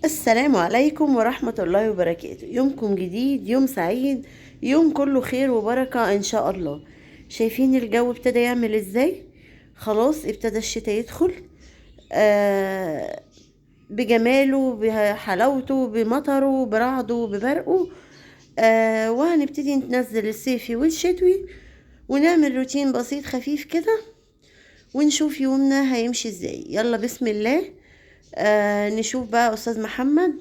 السلام عليكم ورحمة الله وبركاته. يومكم جديد، يوم سعيد، يوم كله خير وبركة إن شاء الله. شايفين الجو ابتدى يعمل إزاي؟ خلاص ابتدى الشتاء يدخل آه بجماله، بحلاوته، بمطره، برعده، ببرقه. وهنبتدي ننزل الصيفي والشتوي، ونعمل روتين بسيط خفيف كده، ونشوف يومنا هيمشي ازاي. يلا بسم الله. نشوف بقى أستاذ محمد.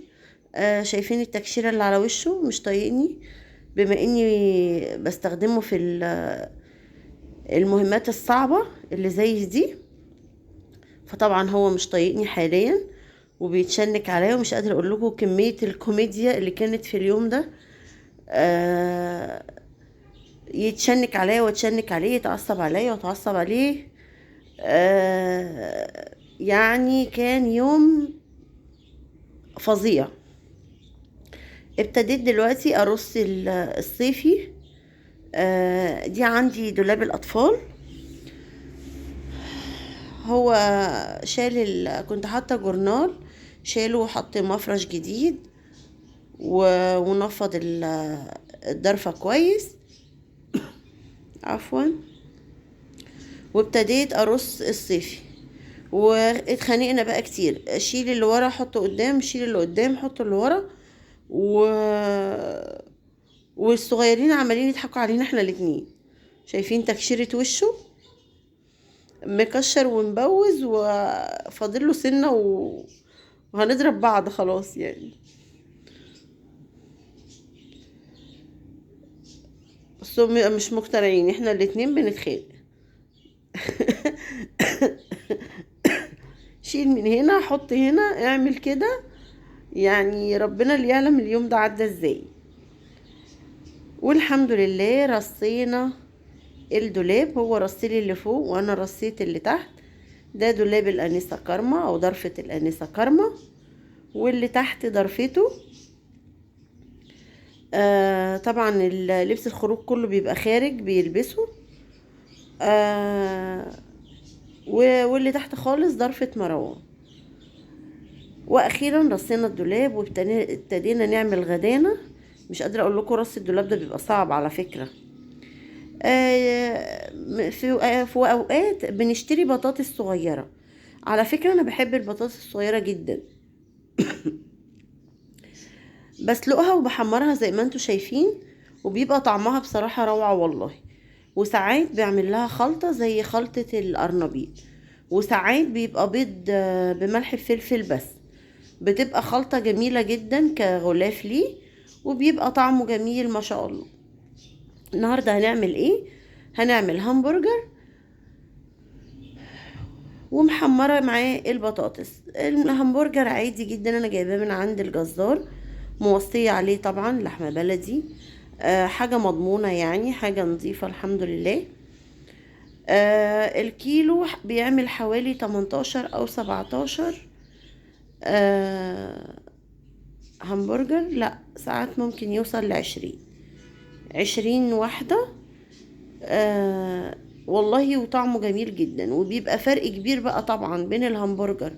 شايفين التكشيرة اللي على وشه؟ مش طايقني بما اني بستخدمه في المهمات الصعبة اللي زي دي. فطبعا هو مش طايقني حاليا وبيتشنك عليا، ومش قادرة اقول لكم كمية الكوميديا اللي كانت في اليوم ده. آه يتشنك عليا واتشنك عليه، يتعصب عليا واتعصب عليه. يعني كان يوم فظيع. ابتديت دلوقتي ارص الصيفي. دي عندي دولاب الاطفال. هو كنت حاطه جورنال، شاله وحط مفرش جديد ونفض الضرفه كويس. عفوا. وابتديت ارص الصيفي، واتخانقنا بقى كتير. شيل اللي ورا حطه قدام، شيل اللي قدام حطه اللي ورا. و... والصغيرين عمالين يضحكوا علينا احنا الاتنين. شايفين تكشيرة وشه مكشر ومبوز وفاضل له سنة وهنضرب بعض خلاص يعني. بس هم مش مقتنعين، احنا الاتنين بنتخانق. شيل من هنا، حط هنا، اعمل كده. يعني ربنا اللي يعلم اليوم ده عدى ازاي. والحمد لله رصينا الدولاب. هو رصيلي اللي فوق وانا رصيت اللي تحت. ده دولاب الانسة كارما او ضرفة الانسة كارما، واللي تحت ضرفته. طبعا لبس الخروج كله بيبقى خارج بيلبسه. آه واللي تحت خالص ضرفة مروان. واخيرا رصينا الدولاب وابتدينا نعمل غدانا. مش قادرة اقول لكم رص الدولاب ده بيبقى صعب على فكرة. في اوقات بنشتري بطاطس صغيرة. على فكرة انا بحب البطاطس الصغيرة جدا. بسلقها وبحمرها زي ما انتوا شايفين، وبيبقى طعمها بصراحة روعة والله. وساعات بعمل لها خلطة زي خلطة القرنبيط، وساعات بيبقى بيض بملح الفلفل بس. بتبقى خلطة جميلة جدا كغلاف ليه، وبيبقى طعمه جميل ما شاء الله. النهاردة هنعمل ايه؟ هنعمل همبرجر ومحمرة معاه البطاطس. الهمبرجر عادي جدا، انا جايباه من عند الجزار، موصية عليه طبعا لحمة بلدي. حاجة مضمونة يعني، حاجة نظيفة الحمد لله. الكيلو بيعمل حوالي 18 او 17 همبرجر. لا، ساعات ممكن يوصل ل20 واحدة. والله وطعمه جميل جدا، وبيبقى فرق كبير بقى طبعا بين الهمبرجر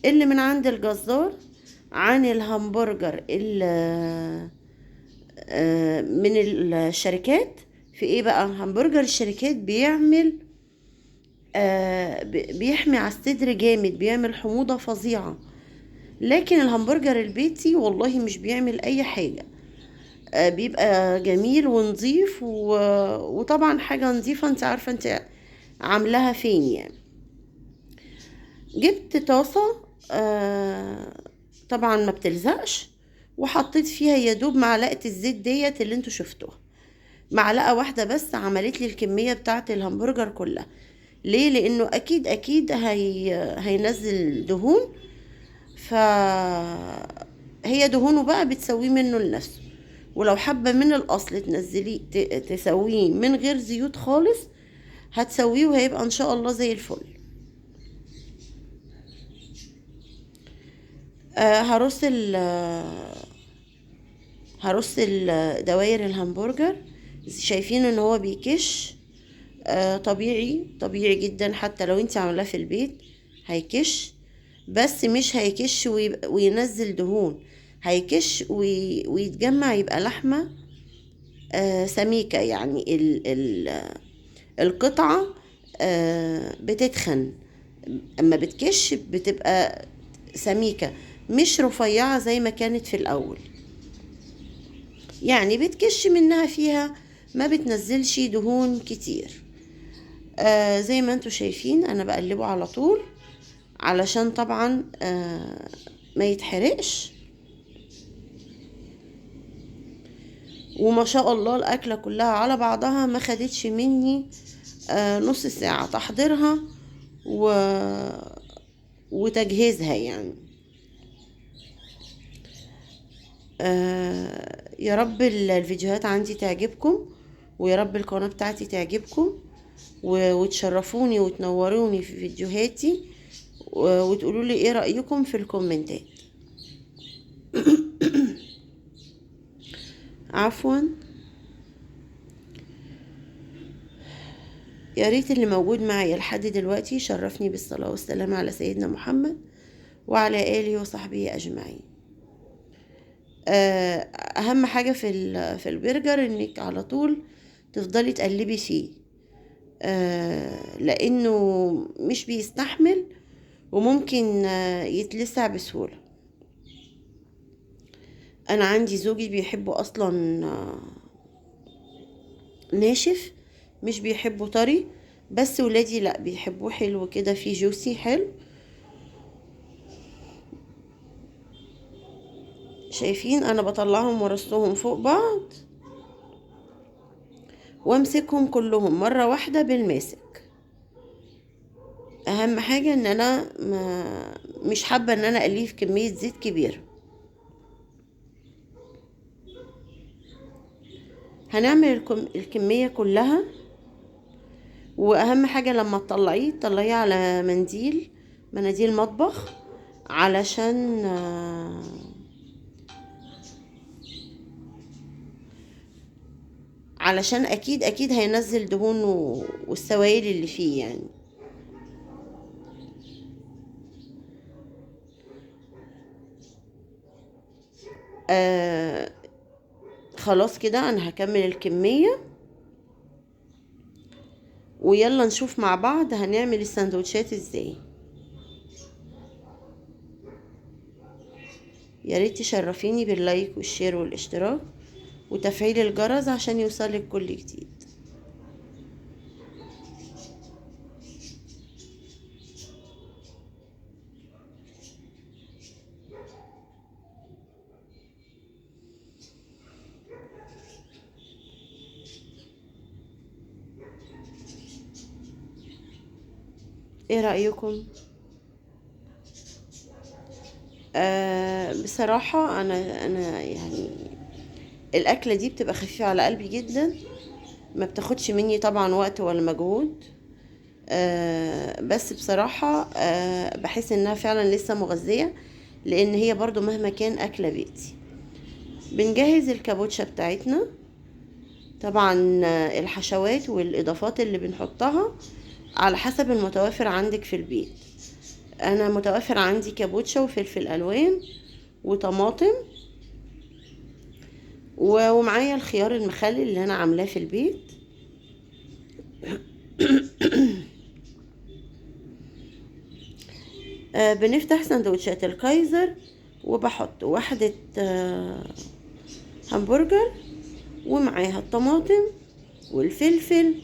اللي من عند الجزار عن الهمبرجر اللي من الشركات. في ايه بقى؟ همبرجر الشركات بيعمل بيحمي على الصدر جامد، بيعمل حموضة فظيعة. لكن الهمبرجر البيتي والله مش بيعمل اي حاجة. بيبقى جميل ونظيف وطبعا حاجة نظيفة، انت عارفة انت عاملاها فين يعني. جبت طاسة طبعا ما بتلزقش، وحطيت فيها يدوب معلقة الزيت ديت اللي انتوا شفتوها. معلقة واحدة بس عملت لي الكمية بتاعت الهمبرجر كلها. ليه؟ لانه اكيد هينزل دهون. هي دهونه بقى بتسويه منه لنفسه. ولو حابة من الاصل تنزليه تسويه من غير زيوت خالص، هتسويه وهيبقى ان شاء الله زي الفل. هرص دواير الهمبرجر. شايفين ان هو بيكش. طبيعي طبيعي جدا، حتى لو انت عاملاه في البيت هيكش. بس مش هيكش وينزل دهون، هيكش ويتجمع يبقى لحمة سميكة، يعني القطعة بتتخن، اما بتكش بتبقى سميكة، مش رفيعة زي ما كانت في الاول، يعني بتكش منها فيها، ما بتنزلش دهون كتير. زي ما انتوا شايفين انا بقلبه على طول علشان طبعا ما يتحرقش. وما شاء الله الاكلة كلها على بعضها ما خدتش مني نص ساعة تحضيرها وتجهيزها يعني. يا رب الفيديوهات عندي تعجبكم، ويا رب القناة بتاعتي تعجبكم، وتشرفوني وتنوروني في فيديوهاتي، وتقولوا لي ايه رأيكم في الكومنتات. عفوا. يا ريت اللي موجود معايا لحد دلوقتي شرفني بالصلاة والسلام على سيدنا محمد وعلى آله وصحبه أجمعين. أهم حاجة في البرجر إنك على طول تفضلي تقلبي فيه، لأنه مش بيستحمل وممكن يتلسع بسهولة. أنا عندي زوجي بيحبه أصلا ناشف، مش بيحبه طري، بس ولادي لا بيحبوه حلو كده، فيه جوسي حلو. شايفين انا بطلعهم ورصهم فوق بعض وامسكهم كلهم مرة واحدة بالماسك. اهم حاجة ان انا مش حابة ان انا اقليه في كمية زيت كبيرة. هنعمل الكمية كلها، واهم حاجة لما تطلعيه على مناديل مطبخ، علشان اكيد هينزل دهون والسوائل اللي فيه يعني. خلاص كده انا هكمل الكمية، ويلا نشوف مع بعض هنعمل السندوتشات ازاي. يا ريت تشرفيني باللايك والشير والاشتراك وتفعيل الجرس عشان يوصلك كل جديد. ايه رأيكم؟ بصراحة انا يعني الاكلة دي بتبقى خفيفة على قلبي جدا، ما بتاخدش مني طبعا وقت ولا مجهود. بس بصراحة بحس انها فعلا لسه مغذية، لان هي برضو مهما كان اكلة بيتي. بنجهز الكابوتشا بتاعتنا طبعا، الحشوات والاضافات اللي بنحطها على حسب المتوافر عندك في البيت. انا متوفر عندي كابوتشا وفلفل الوان وطماطم، ومعايا الخيار المخلل اللي انا عاملاه في البيت. بنفتح سندوتشات الكايزر وبحط واحدة همبرجر ومعاها الطماطم والفلفل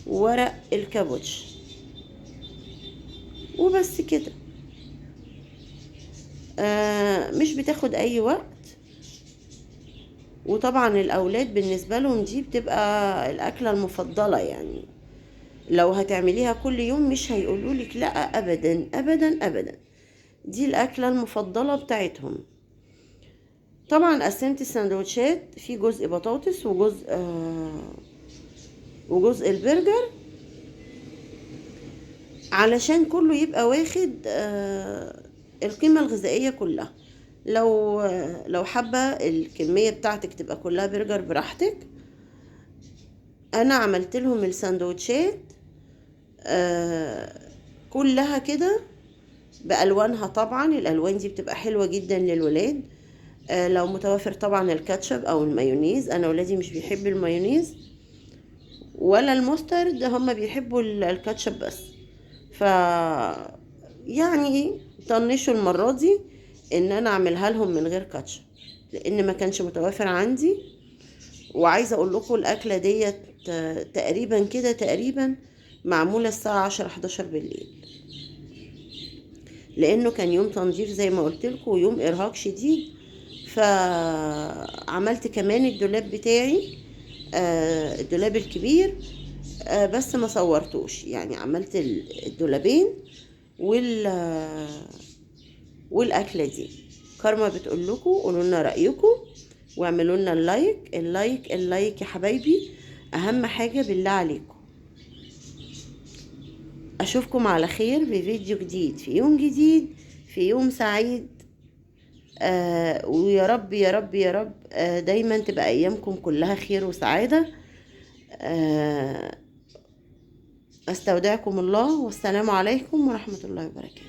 وورق الكابوتش، وبس كده. مش بتاخد اي وقت، وطبعا الاولاد بالنسبة لهم دي بتبقى الاكلة المفضلة يعني. لو هتعمليها كل يوم مش هيقولولك لا ابدا ابدا ابدا، دي الاكلة المفضلة بتاعتهم. طبعا قسمت السندوتشات في جزء بطاطس وجزء البرجر علشان كله يبقى واخد القيمة الغذائية كلها. لو حابة الكمية بتاعتك تبقى كلها برجر براحتك. انا عملت لهم السندوتشات كلها كده بألوانها طبعا. الألوان دي بتبقى حلوة جدا للولاد. لو متوفر طبعا الكاتشب أو المايونيز. أنا ولادي مش بيحبوا المايونيز ولا المسترد، هما بيحبوا الكاتشب بس. ف يعني طنشوا المرة دي ان انا اعملها لهم من غير كاتشب، لان ما كانش متوفر عندي. وعايزة اقول لكم الاكلة ديت تقريبا كده تقريبا معمولة الساعة 10 11 بالليل، لانه كان يوم تنظيف زي ما قلت لكم ويوم ارهاق شديد. فعملت كمان الدولاب بتاعي، الدولاب الكبير، بس ما صورتوش. يعني عملت الدولابين والاكله دي. كارما بتقول لكم قولوا لنا رايكم واعملوا لنا اللايك اللايك اللايك يا حبايبي، اهم حاجه بالله عليكم. اشوفكم على خير بفيديو جديد في يوم جديد في يوم سعيد. ويا رب يا رب يا رب دايما تبقى ايامكم كلها خير وسعاده. استودعكم الله والسلام عليكم ورحمه الله وبركاته.